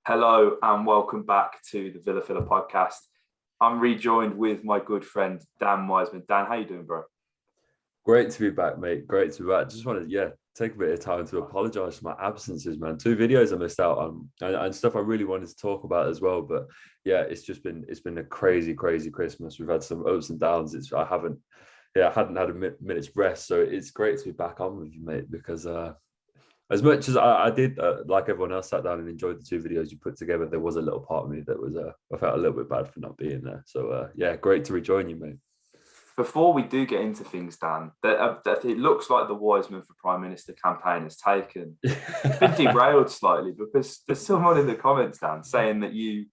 Hello and welcome back to the Villa Filler podcast. I'm rejoined with my good friend Dan Wiseman. Dan, how you doing, bro? Great to be back, mate. Great to be back. Just wanted to, take a bit of time to apologise for my absences, man. 2 videos I missed out on and stuff I really wanted to talk about as well. But yeah, it's been a crazy Christmas. We've had some ups and downs. I hadn't had a minute's rest. So it's great to be back on with you, mate, because as much as I did, like everyone else, sat down and enjoyed the 2 videos you put together, there was a little part of me that was, I felt a little bit bad for not being there. So, great to rejoin you, mate. Before we do get into things, Dan, that it looks like the Wiseman for Prime Minister campaign has taken. It's been derailed slightly because there's someone in the comments, Dan, saying that you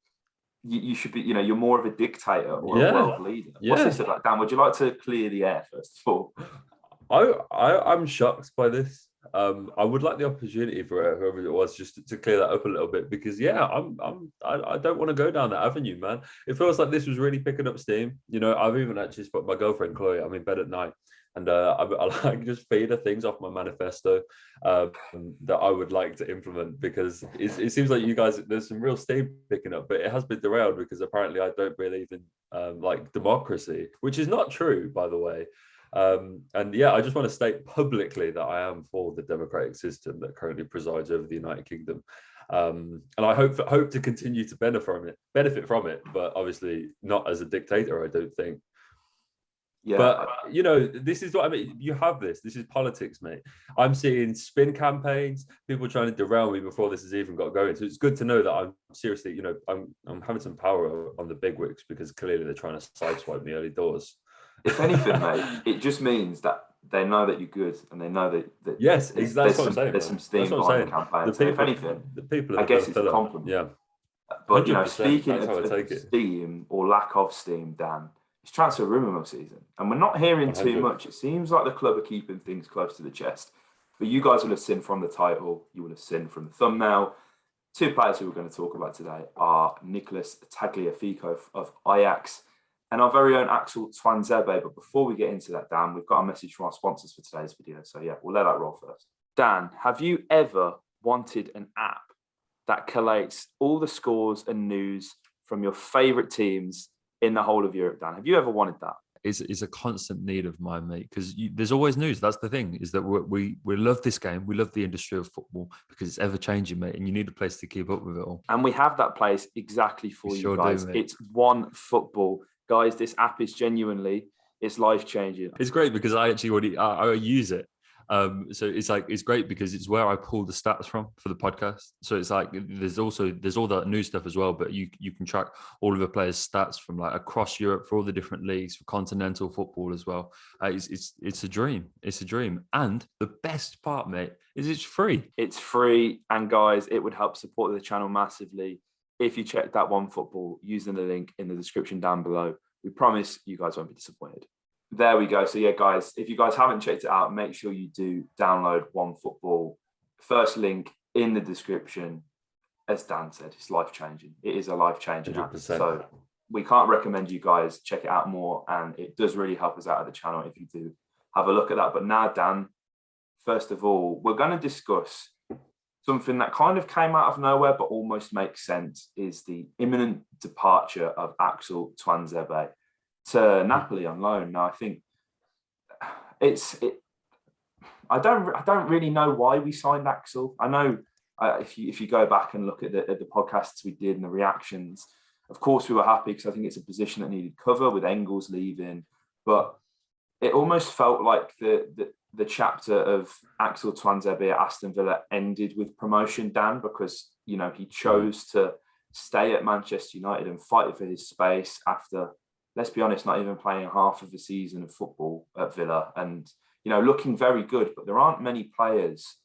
should be, you're more of a dictator or a world leader. What's this about, Dan? Would you like to clear the air first of all? I'm shocked by this. I would like the opportunity for whoever it was just to clear that up a little bit because I don't want to go down that avenue, man. It feels like this was really picking up steam. I've even actually spoke my girlfriend Chloe. I'm in bed at night, and I like just feed her things off my manifesto that I would like to implement because it seems like you guys there's some real steam picking up, but it has been derailed because apparently I don't believe in like democracy, which is not true, by the way. I just want to state publicly that I am for the democratic system that currently presides over the United Kingdom, and I hope to continue to benefit from it, but obviously not as a dictator. I don't think. Yeah. But this is what I mean. You have this. This is politics, mate. I'm seeing spin campaigns, people trying to derail me before this has even got going. So it's good to know that I'm seriously, I'm having some power on the bigwigs because clearly they're trying to sideswipe me early doors. If anything, mate, it just means that they know that you're good and they know that yes, that's what I'm saying. There's some steam behind the campaign. So if anything, the people, I guess it's a compliment. Yeah. But speaking of steam or lack of steam, Dan, it's transfer rumour season, and we're not hearing 100. Too much. It seems like the club are keeping things close to the chest. But you guys will have seen from the title, you will have seen from the thumbnail. 2 players who we're going to talk about today are NICOLAS TAGLIAFICO of Ajax and our very own Axel Tuanzebe. But before we get into that, Dan, we've got a message from our sponsors for today's video. So we'll let that roll first. Dan, have you ever wanted an app that collates all the scores and news from your favourite teams in the whole of Europe, Dan? Have you ever wanted that? Is a constant need of mine, mate, because there's always news. That's the thing, is that we love this game. We love the industry of football because it's ever changing, mate, and you need a place to keep up with it all. And we have that place exactly for you guys. It's One Football. Guys, this app is genuinely, it's life-changing. It's great because I actually I use it. So it's great because it's where I pull the stats from for the podcast. So it's like there's all that new stuff as well, but you can track all of the players' stats from like across Europe for all the different leagues, for continental football as well. It's a dream. It's a dream. And the best part, mate, is it's free. It's free, and guys, it would help support the channel massively if you check that One Football using the link in the description down below. We promise you guys won't be disappointed. There we go. So guys, if you guys haven't checked it out, make sure you do download One Football. First link in the description. As Dan said, it's life-changing. It is a life-changing app. So we can't recommend you guys check it out more, and it does really help us out at the channel if you do have a look at that. But now, Dan, first of all, we're going to discuss something that kind of came out of nowhere but almost makes sense, is the imminent departure of Axel Tuanzebe to Napoli on loan. Now, I think I don't really know why we signed Axel. I know if you go back and look at the podcasts we did and the reactions, of course we were happy because I think it's a position that needed cover with Engels leaving, but it almost felt like the chapter of Axel Tuanzebe at Aston Villa ended with promotion, Dan, because he chose to stay at Manchester United and fight for his space after, let's be honest, not even playing half of the season of football at Villa and, looking very good. But there aren't many players,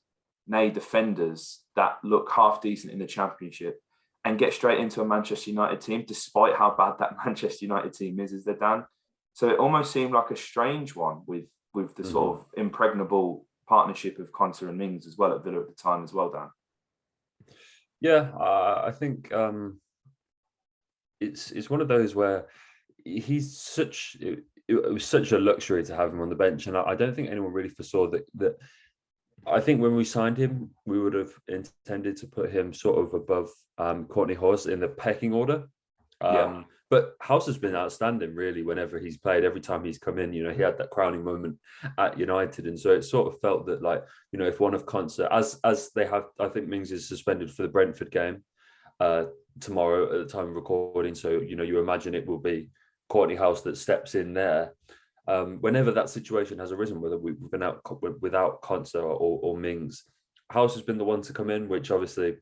nay, defenders, that look half decent in the Championship and get straight into a Manchester United team, despite how bad that Manchester United team is there, Dan. So it almost seemed like a strange one with the sort of impregnable partnership of Konsa and Mings as well at Villa at the time as well, Dan. Yeah, I think it's one of those where it was such a luxury to have him on the bench, and I don't think anyone really foresaw that I think when we signed him, we would have intended to put him sort of above Courtney House in the pecking order. But House has been outstanding, really, whenever he's played. Every time he's come in, he had that crowning moment at United. And so it sort of felt that, like, if one of concert, as they have, I think Mings is suspended for the Brentford game tomorrow at the time of recording. So, you imagine it will be Courtney House that steps in there. Whenever that situation has arisen, whether we've been out without Concert or Mings, House has been the one to come in, which obviously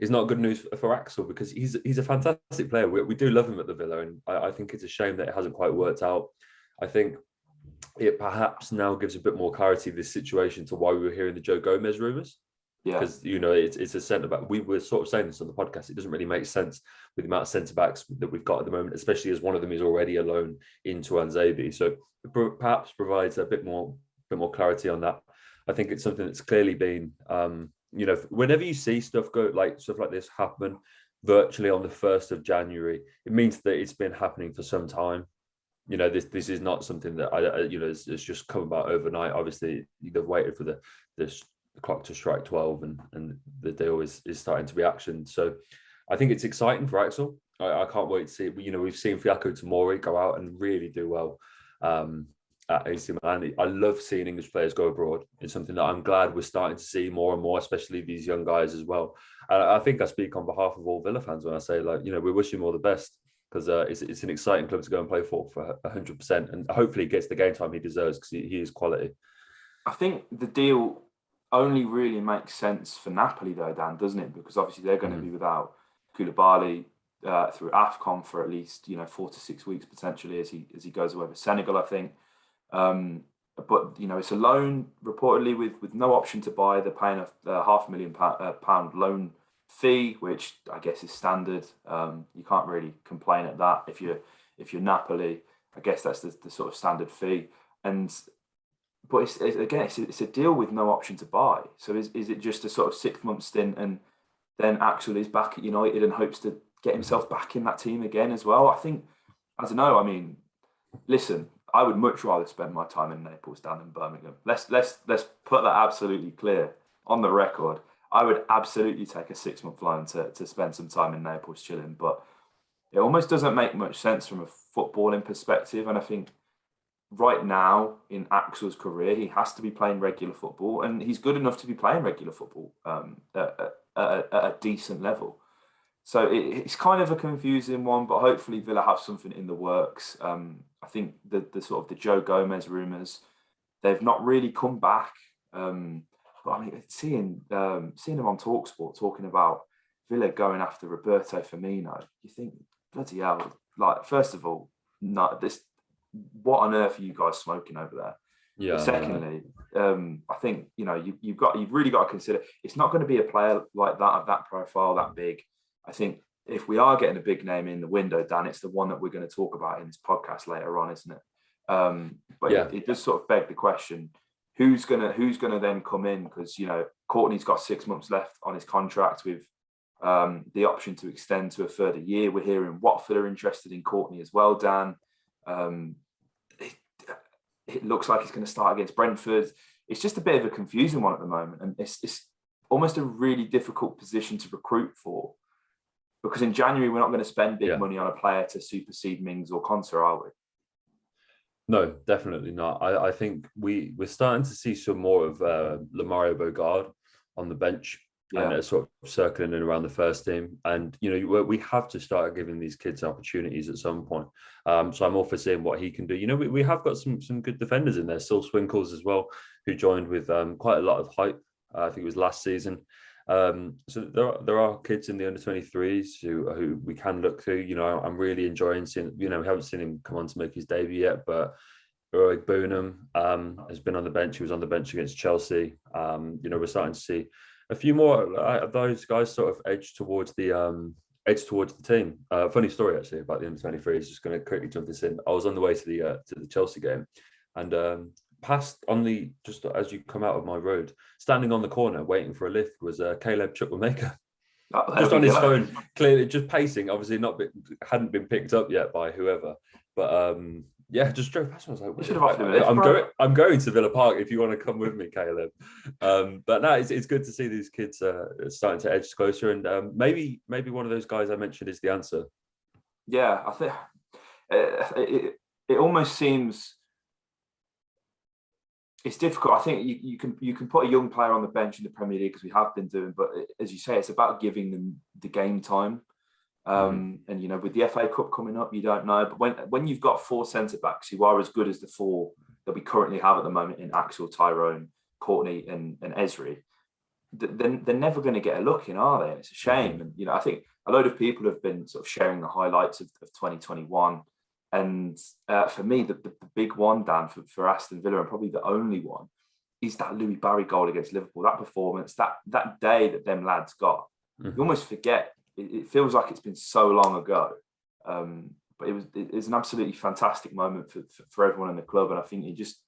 is not good news for Axel, because he's a fantastic player. We do love him at the Villa, and I think it's a shame that it hasn't quite worked out. I think it perhaps now gives a bit more clarity to this situation to why we were hearing the Joe Gomez rumours. Yeah, because it's a centre back. We were sort of saying this on the podcast. It doesn't really make sense with the amount of centre backs that we've got at the moment, especially as one of them is already a loan into Tuanzebe. So it perhaps provides a bit more clarity on that. I think it's something that's clearly been, whenever you see stuff like this happen virtually on the 1st of January, it means that it's been happening for some time. This is not something that it's just come about overnight. Obviously, they've waited for the clock to strike 12 and the deal is starting to be actioned. So I think it's exciting for Axel. I can't wait to see it. We've seen Fiaco Tomori go out and really do well at AC Milan. I love seeing English players go abroad. It's something that I'm glad we're starting to see more and more, especially these young guys as well. I think I speak on behalf of all Villa fans when I say, we wish him all the best, because it's an exciting club to go and play for 100%, and hopefully he gets the game time he deserves, because he is quality. I think the deal only really makes sense for Napoli, though, Dan, doesn't it? Because obviously they're going to be without Koulibaly through AFCON for at least 4 to 6 weeks potentially as he goes away with Senegal, I think. But it's a loan reportedly with no option to buy. They're paying a £500,000 loan fee, which I guess is standard. You can't really complain at that if you're Napoli. I guess that's the sort of standard fee. But it's a deal with no option to buy. So is it just a sort of 6-month stint, and then Axel is back at United and hopes to get himself back in that team again as well? I don't know. I mean, listen, I would much rather spend my time in Naples than in Birmingham. Let's put that absolutely clear on the record. I would absolutely take a 6-month loan to spend some time in Naples chilling, but it almost doesn't make much sense from a footballing perspective. And I think right now in Axel's career, he has to be playing regular football, and he's good enough to be playing regular football at a decent level. So it's kind of a confusing one, but hopefully Villa have something in the works. I think the sort of the Joe Gomez rumours, they've not really come back. But I mean, seeing them on TalkSport talking about Villa going after Roberto Firmino, you think, bloody hell! Like, first of all, what on earth are you guys smoking over there? Yeah. But secondly, I think you've really got to consider it's not going to be a player like that of that profile, that big. I think if we are getting a big name in the window, Dan, it's the one that we're going to talk about in this podcast later on, isn't it? But yeah, it does sort of beg the question: who's gonna then come in? Because Courtney's got 6 months left on his contract with the option to extend to a further year. We're hearing Watford are interested in Courtney as well, Dan. It looks like he's going to start against Brentford. It's just a bit of a confusing one at the moment, and it's almost a really difficult position to recruit for, because in January we're not going to spend big money on a player to supersede Mings or Konsa, are we? No, definitely not. I think we're starting to see some more of Lamario Bogard on the bench. Yeah. And sort of circling in around the first team. And, we have to start giving these kids opportunities at some point. So I'm all for seeing what he can do. We have got some good defenders in there. Sil Swinkles as well, who joined with quite a lot of hype. I think it was last season. So there are kids in the under-23s who we can look to. I'm really enjoying seeing, we haven't seen him come on to make his debut yet, but Roeg Boonham has been on the bench. He was on the bench against Chelsea. We're starting to see a few more of those guys sort of edge towards the team. Funny story actually about the under-23s. Just going to quickly jump this in. I was on the way to the Chelsea game, and past just as you come out of my road, standing on the corner waiting for a lift was Caleb Chukwuemeka. Just on his phone, clearly just pacing. Obviously hadn't been picked up yet by whoever, but Yeah, just drove past. I was like, They should have offered him a lift, I'm going to Villa Park if you want to come with me, Caleb. But no, it's good to see these kids starting to edge closer, and maybe one of those guys I mentioned is the answer. Yeah, I think it almost seems it's difficult. I think you can put a young player on the bench in the Premier League, as we have been doing, but as you say, it's about giving them the game time. And with the FA Cup coming up, you don't know. But when you've got 4 centre backs who are as good as the 4 that we currently have at the moment in Axel, Tyrone, Courtney, and Esri, then they're never going to get a look in, are they? And it's a shame. And I think a load of people have been sort of sharing the highlights of 2021. And for me, the big one, Dan, for Aston Villa, and probably the only one, is that Louis Barry goal against Liverpool. That performance, that day that them lads got, you almost forget. It feels like it's been so long ago, but it was an absolutely fantastic moment for everyone in the club, and I think it just,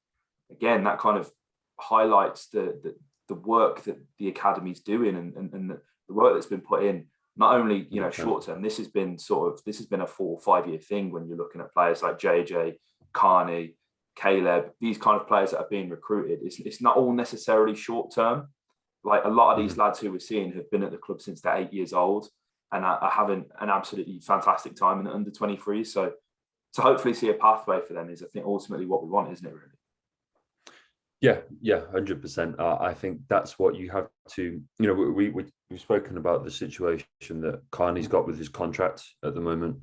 again, that kind of highlights the work that the academy's doing and the work that's been put in. Not only short term, this has been a 4 or 5 year thing when you're looking at players like JJ, Carney, Caleb, these kind of players that are being recruited. It's not all necessarily short term. Like a lot of these lads who we're seeing have been at the club since they're 8 years old, and are having an absolutely fantastic time in the under 23s. So to hopefully see a pathway for them is, I think, ultimately what we want, isn't it, really? Yeah, 100%. I think that's what you have to, we've spoken about the situation that Carney's got with his contract at the moment.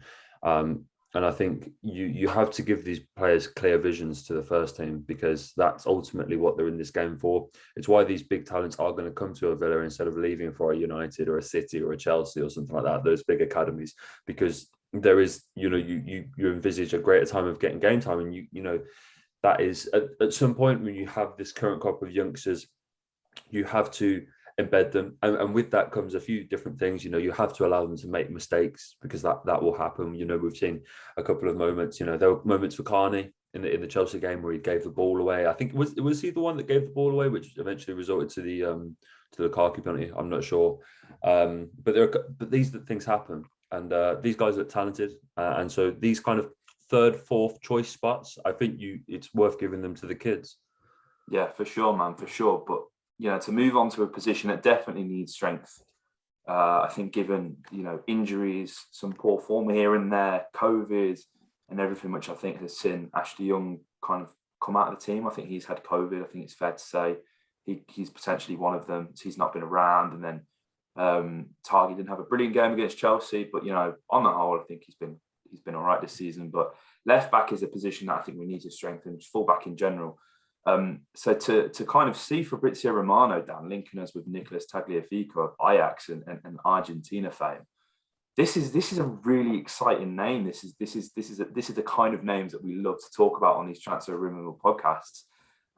And I think you have to give these players clear visions to the first team, because that's ultimately what they're in this game for. It's why these big talents are going to come to a Villa instead of leaving for a United or a City or a Chelsea or something like that, those big academies, because there is, you envisage a greater time of getting game time. And that is at some point when you have this current crop of youngsters, you have to embed them, and with that comes a few different things. You have to allow them to make mistakes, because that will happen. We've seen a couple of moments. There were moments for Carney in the Chelsea game where he gave the ball away. I think was he the one that gave the ball away, which eventually resulted to the Lukaku penalty. I'm not sure, but these things happen, and these guys are talented, and so these kind of 3rd, 4th choice spots, I think it's worth giving them to the kids. Yeah, for sure, man, for sure. But to move on to a position that definitely needs strength, I think given, injuries, some poor form here and there, COVID and everything, which I think has seen Ashley Young kind of come out of the team. I think he's had COVID. I think it's fair to say he's potentially one of them. So he's not been around. And then Targi didn't have a brilliant game against Chelsea, but, on the whole, I think he's been all right this season. But left back is a position that I think we need to strengthen, full back in general. So to kind of see Fabrizio Romano, Dan, linking us with NICOLAS Tagliafico of Ajax and Argentina fame, this is a really exciting name. This is the kind of names that we love to talk about on these Transfer Rumour podcasts.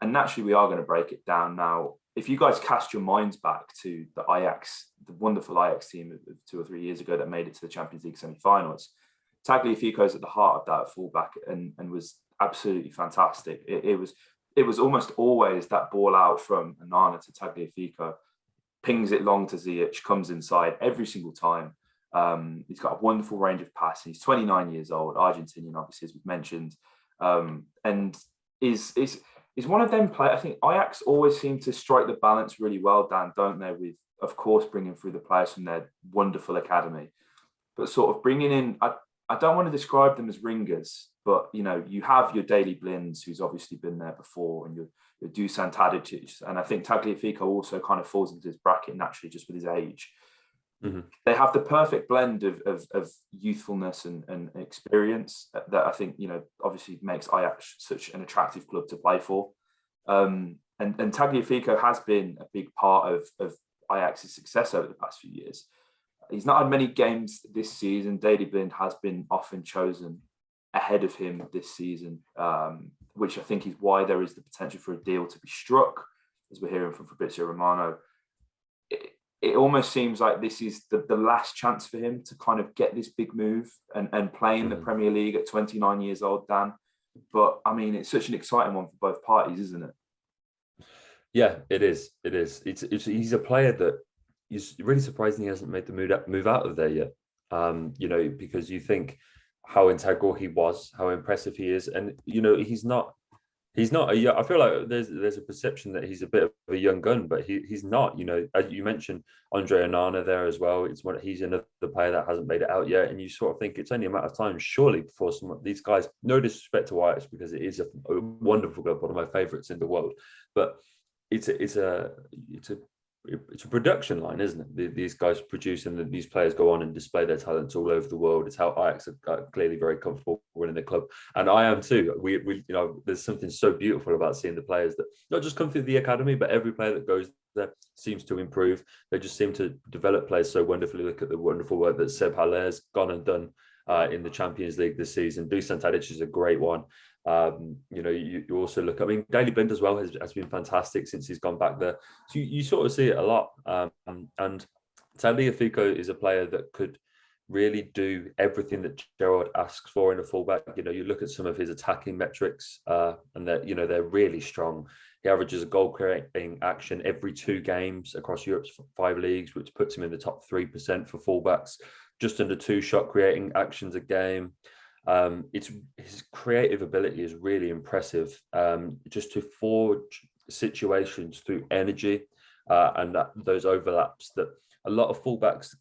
And naturally, we are going to break it down now. If you guys cast your minds back to the wonderful Ajax team of 2 or 3 years ago that made it to the Champions League semi-finals, Tagliafico is at the heart of that at fullback and was absolutely fantastic. It was almost always that ball out from Onana to Tagliafico, pings it long to Ziyech, comes inside every single time. He's got a wonderful range of passing. He's 29 years old, Argentinian, obviously, as we've mentioned, and is one of them players. I think Ajax always seem to strike the balance really well, Dan, don't they? With, of course, bringing through the players from their wonderful academy, but sort of bringing in. I don't want to describe them as ringers, but you have your Daley Blinds, who's obviously been there before, and your Dusan Tadic, and I think Tagliafico also kind of falls into his bracket naturally just with his age. Mm-hmm. They have the perfect blend of youthfulness and experience that I think obviously makes Ajax such an attractive club to play for. And Tagliafico has been a big part of Ajax's success over the past few years. He's not had many games this season. Daley Blind has been often chosen ahead of him this season, which I think is why there is the potential for a deal to be struck, as we're hearing from Fabrizio Romano. It almost seems like this is the last chance for him to kind of get this big move and play in the Premier League at 29 years old, Dan. But, I mean, it's such an exciting one for both parties, isn't it? Yeah, it is. He's a player that is really surprising he hasn't made the move out of there yet. Because you think, how integral he was, how impressive he is, and he's not. He's not I feel like there's a perception that he's a bit of a young gun, but he's not. As you mentioned, Andre Onana there as well. He's another player that hasn't made it out yet, and you sort of think it's only a matter of time, surely, before some of these guys. No disrespect to Ajax, because it is a wonderful club, one of my favourites in the world, but it's a production line, isn't it? These guys produce, and these players go on and display their talents all over the world. It's how Ajax are clearly very comfortable running the club, and I am too. We there's something so beautiful about seeing the players that not just come through the academy, but every player that goes there seems to improve. They just seem to develop players so wonderfully. Look at the wonderful work that Seb Haller's gone and done in the Champions League this season. Dusan Tadic is a great one. You also look, I mean, Daley Blind as well has been fantastic since he's gone back there. So you sort of see it a lot. And Tagliafico is a player that could really do everything that Gerrard asks for in a fullback. You look at some of his attacking metrics, and they're really strong. He averages a goal creating action every 2 games across Europe's 5 leagues, which puts him in the top 3% for fullbacks. Just under 2 shot creating actions a game. His creative ability is really impressive. Just to forge situations through energy and those overlaps that a lot of fullbacks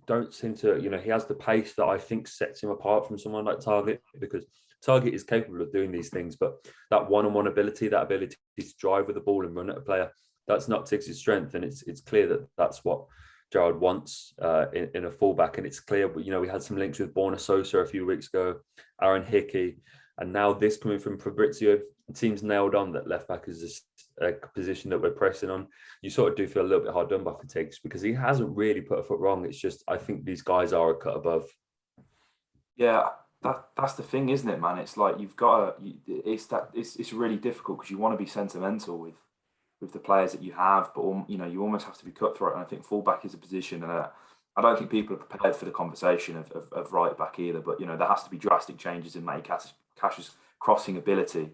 don't seem to. He has the pace that I think sets him apart from someone like Target, because Target is capable of doing these things, but that one-on-one ability, that ability to drive with the ball and run at a player, that's not Tiggs' strength, and it's clear that that's what Gerrard wants in a fullback, and it's clear. We had some links with Borna Sosa a few weeks ago, Aaron Hickey, and now this coming from Fabrizio. The team's nailed on that left back is a position that we're pressing on. You sort of do feel a little bit hard done by for Tiggs, because he hasn't really put a foot wrong. It's just, I think these guys are a cut above. Yeah, that's the thing, isn't it, man? It's like you've got to. It's really difficult, because you want to be sentimental with the players that you have, but you almost have to be cutthroat. And I think fullback is a position, and I don't think people are prepared for the conversation of right back either. But there has to be drastic changes in Matty Cash's crossing ability.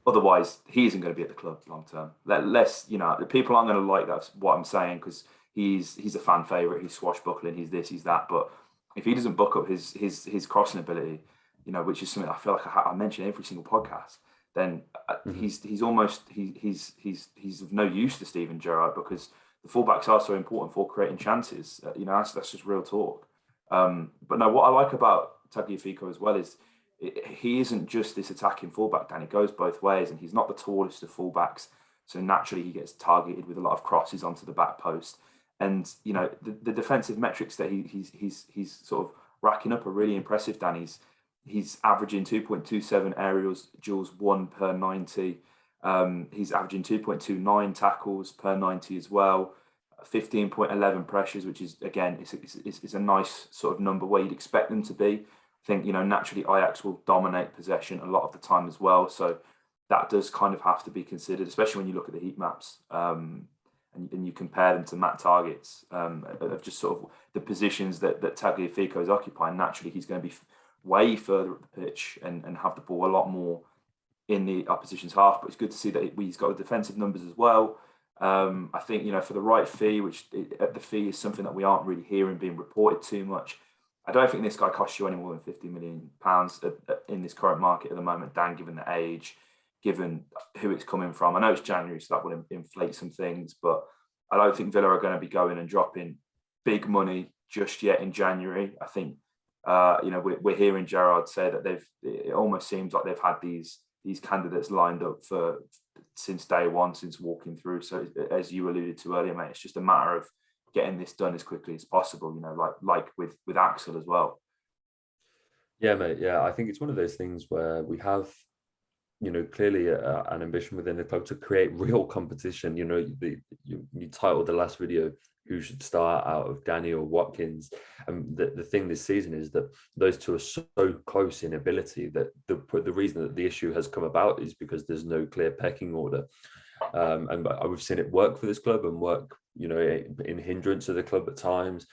Otherwise, he isn't going to be at the club long term. The people aren't going to like that's what I'm saying, because he's a fan favourite. He's swashbuckling. He's this. He's that. But if he doesn't buck up his crossing ability, which is something I feel like I mention every single podcast, then he's of no use to Steven Gerrard, because the fullbacks are so important for creating chances. That's just real talk. But no, what I like about Tagliafico as well is he isn't just this attacking fullback, Dan. It goes both ways, and he's not the tallest of fullbacks, so naturally he gets targeted with a lot of crosses onto the back post. And the defensive metrics that he's sort of racking up are really impressive, Dan. He's averaging 2.27 aerials duels won per 90. He's averaging 2.29 tackles per 90 as well. 15.11 pressures, which is, again, it's a nice sort of number where you'd expect them to be. I think, naturally Ajax will dominate possession a lot of the time as well. So that does kind of have to be considered, especially when you look at the heat maps and you compare them to Matt Target's of just sort of the positions that Tagliafico is occupying. Naturally, he's going to be way further up the pitch and have the ball a lot more in the opposition's half. But it's good to see that he's got the defensive numbers as well. I think, for the right fee, the fee is something that we aren't really hearing being reported too much. I don't think this guy costs you any more than £50 million in this current market at the moment, Dan, given the age, given who it's coming from. I know it's January, so that will inflate some things, but I don't think Villa are going to be going and dropping big money just yet in January. I think, we're hearing Gerrard say that it almost seems like they've had these candidates lined up since day one, since walking through. So as you alluded to earlier, mate, it's just a matter of getting this done as quickly as possible, like with Axel as well. Yeah, mate. Yeah, I think it's one of those things where we have, clearly an ambition within the club to create real competition. You titled the last video, who should start out of Danny or Watkins. And the thing this season is that those two are so close in ability that the reason that the issue has come about is because there's no clear pecking order. And we've seen it work for this club and work, in hindrance of the club at times.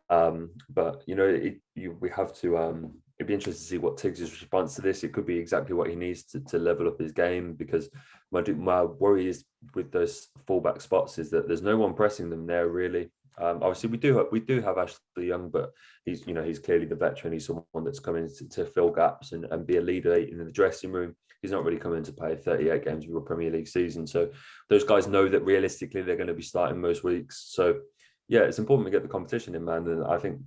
But we have to. It'd be interesting to see what Tiggs' response to this. It could be exactly what he needs to level up his game, because my worry is with those fullback spots is that there's no one pressing them there really. Obviously, we do have Ashley Young, but he's clearly the veteran. He's someone that's coming to fill gaps and be a leader in the dressing room. He's not really coming to play 38 games of a Premier League season. So those guys know that realistically they're going to be starting most weeks. So yeah, it's important to get the competition in, man. And I think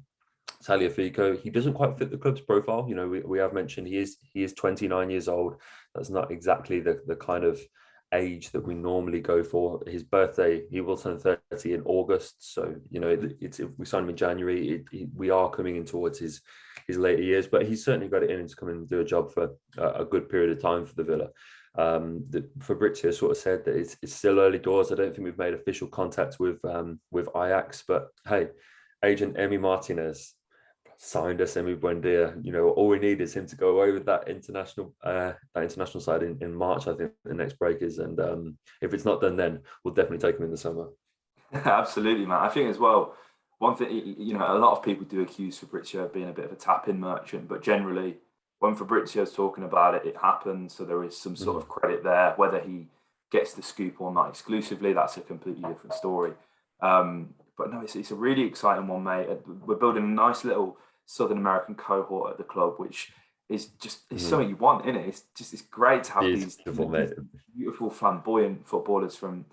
Tagliafico, he doesn't quite fit the club's profile. You know, we have mentioned he is 29 years old. That's not exactly the kind of age that we normally go for. His birthday, he will turn 30 in August. So, you know, it's if we sign him in January, we are coming in towards his later years, but he's certainly got it in to come and do a job for a good period of time for the Villa. Fabrizio sort of said that it's still early doors. I don't think we've made official contact with Ajax, but hey, agent Emi Martinez signed us Emi Buendia. You know, all we need is him to go away with that international side in March. I think the next break is, and if it's not done then, we'll definitely take him in the summer. Absolutely, man. I think as well, one thing, you know, a lot of people do accuse Fabrizio of being a bit of a tap-in merchant, but generally when Fabrizio's talking about it, it happens. So there is some sort of credit there. Whether he gets the scoop or not exclusively, that's a completely different story. But no, it's a really exciting one, mate. We're building a nice little Southern American cohort at the club, which is just something you want, isn't it? It's great to have these beautiful, flamboyant footballers from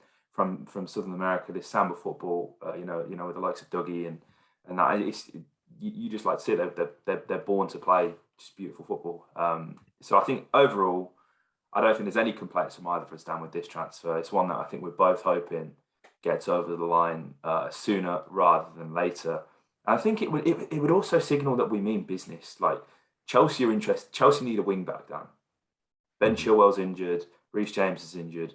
Southern America, this samba football, you know, with the likes of Dougie and that. You just like to see it. They're born to play just beautiful football. So I think overall, I don't think there's any complaints from either of us down with this transfer. It's one that I think we're both hoping gets over the line sooner rather than later. And I think it would also signal that we mean business. Like Chelsea are interested. Chelsea need a wing back, Dan. Ben Chilwell's injured. Reece James is injured.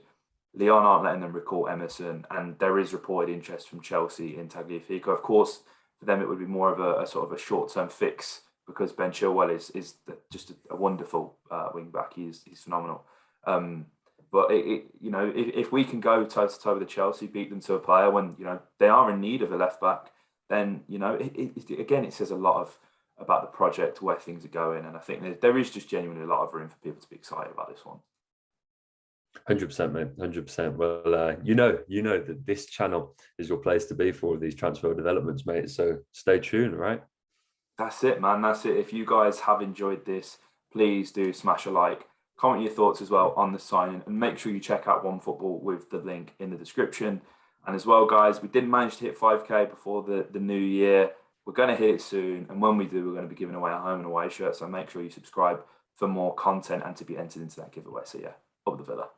Lyon aren't letting them recall Emerson, and there is reported interest from Chelsea in Tagliafico. Of course, for them it would be more of a sort of a short-term fix because Ben Chilwell is just a wonderful wing back. He's phenomenal. But you know, if we can go toe to toe with Chelsea, beat them to a player when you know they are in need of a left back, then you know it says a lot about the project, where things are going, and I think there is just genuinely a lot of room for people to be excited about this one. 100%, mate. 100%. Well, you know that this channel is your place to be for all these transfer developments, mate. So stay tuned, right? That's it, man. That's it. If you guys have enjoyed this, please do smash a like. Comment your thoughts as well on the signing, and make sure you check out OneFootball with the link in the description. And as well, guys, we didn't manage to hit 5K before the new year. We're going to hit it soon, and when we do, we're going to be giving away a home and away shirt. So make sure you subscribe for more content and to be entered into that giveaway. So yeah, up the Villa.